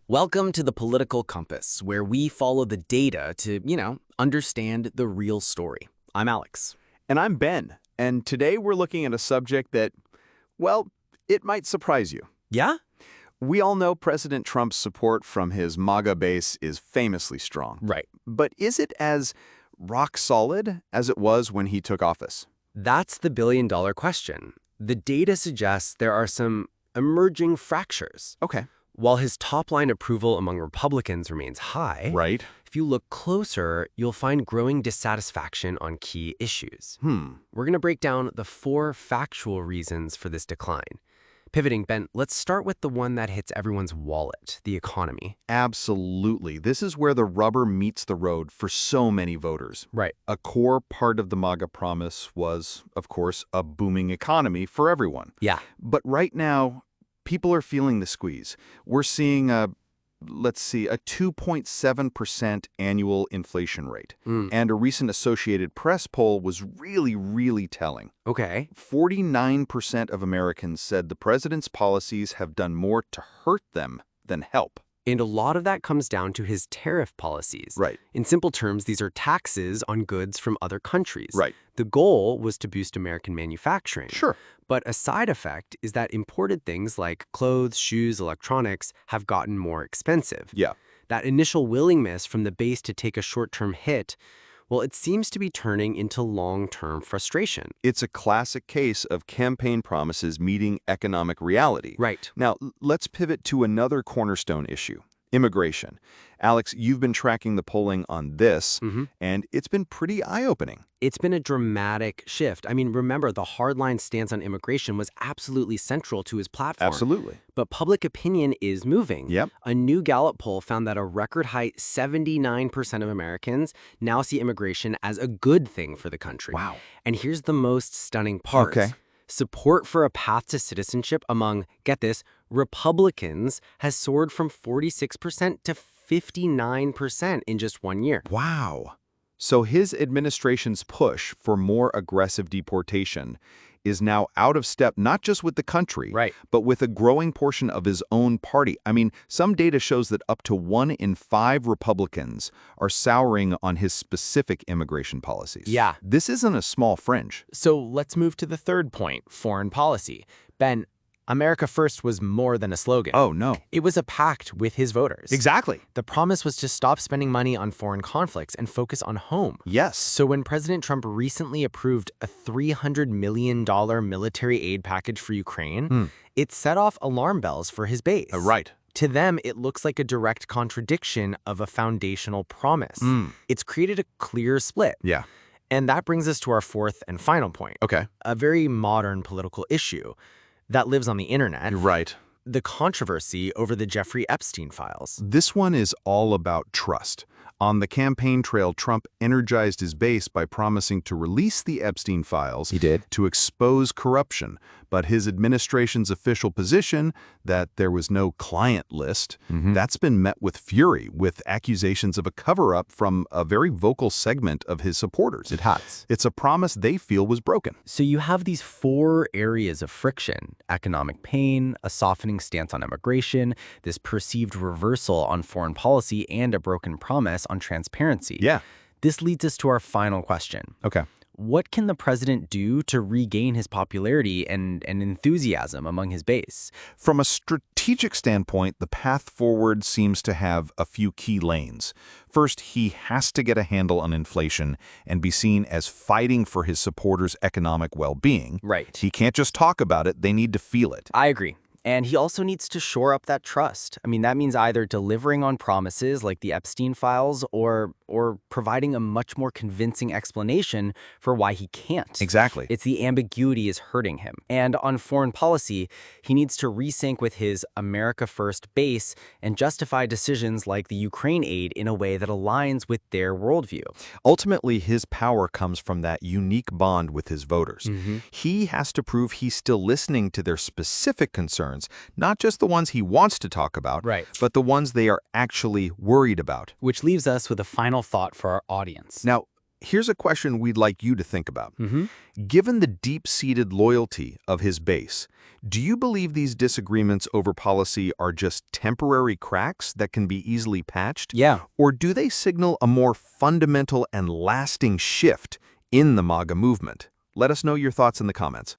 Welcome to the Political Compass, where we follow the data to, understand the real story. I'm Alex. And I'm Ben, and today we're looking at a subject that, well, it might surprise you. Yeah? We all know President Trump's support from his MAGA base is famously strong. Right. But is it as rock solid as it was when he took office? That's the billion-dollar question. The data suggests there are some emerging fractures. Okay. While his top-line approval among Republicans remains high, Right. if you look closer, you'll find growing dissatisfaction on key issues. We're going to break down the 4 factual reasons for this decline. Pivoting, Ben, let's start with the one that hits everyone's wallet, the economy. Absolutely. This is where the rubber meets the road for so many voters. Right. A core part of the MAGA promise was, of course, a booming economy for everyone. Yeah. But right now, people are feeling the squeeze. We're seeing a 2.7% annual inflation rate. And a recent Associated Press poll was really telling. Okay. 49% of Americans said the president's policies have done more to hurt them than help. And a lot of that comes down to his tariff policies. Right. In simple terms, these are taxes on goods from other countries. Right. The goal was to boost American manufacturing. Sure. But a side effect is that imported things like clothes, shoes, electronics have gotten more expensive. Yeah. That initial willingness from the base to take a short-term hit, well, it seems to be turning into long-term frustration. It's a classic case of campaign promises meeting economic reality. Right. Now, let's pivot to another cornerstone issue, immigration. Alex, you've been tracking the polling on this, and it's been pretty eye-opening. It's been a dramatic shift. I mean, remember, the hardline stance on immigration was absolutely central to his platform. Absolutely. But public opinion is moving. Yep. A new Gallup poll found that a record high 79% of Americans now see immigration as a good thing for the country. Wow. And here's the most stunning part. Okay. Support for a path to citizenship among, get this, Republicans has soared from 46% to 59% in just 1 year. Wow. So his administration's push for more aggressive deportation is now out of step not just with the country, Right. but with a growing portion of his own party. I mean, some data shows that up to 1 in 5 Republicans are souring on his specific immigration policies. Yeah. This isn't a small fringe. So let's move to the third point, foreign policy. Ben, America First was more than a slogan. Oh, no. It was a pact with his voters. Exactly. The promise was to stop spending money on foreign conflicts and focus on home. Yes. So when President Trump recently approved a $300 million military aid package for Ukraine, it set off alarm bells for his base. Right. To them, it looks like a direct contradiction of a foundational promise. It's created a clear split. Yeah. And that brings us to our fourth and final point. Okay. A very modern political issue that lives on the internet. You're right. The controversy over the Jeffrey Epstein files. This one is all about trust. On the campaign trail, Trump energized his base by promising to release the Epstein files. He did. To expose corruption. But his administration's official position that there was no client list, that's been met with fury, with accusations of a cover-up from a very vocal segment of his supporters. It has. It's a promise they feel was broken. So you have these 4 areas of friction: economic pain, a softening stance on immigration, this perceived reversal on foreign policy, and a broken promise on transparency. Yeah. This leads us to our final question. Okay. What can the president do to regain his popularity and enthusiasm among his base? From a strategic standpoint, the path forward seems to have a few key lanes. First, he has to get a handle on inflation and be seen as fighting for his supporters' economic well-being. Right. He can't just talk about it, they need to feel it. I agree. And he also needs to shore up that trust. I mean, that means either delivering on promises like the Epstein files or providing a much more convincing explanation for why he can't. Exactly. It's the ambiguity is hurting him. And on foreign policy, he needs to resync with his America First base and justify decisions like the Ukraine aid in a way that aligns with their worldview. Ultimately, his power comes from that unique bond with his voters. He has to prove he's still listening to their specific concerns, not just the ones he wants to talk about, Right. but the ones they are actually worried about. Which leaves us with a final thought for our audience. Now, here's a question we'd like you to think about. Given the deep-seated loyalty of his base, do you believe these disagreements over policy are just temporary cracks that can be easily patched? Yeah. Or do they signal a more fundamental and lasting shift in the MAGA movement? Let us know your thoughts in the comments.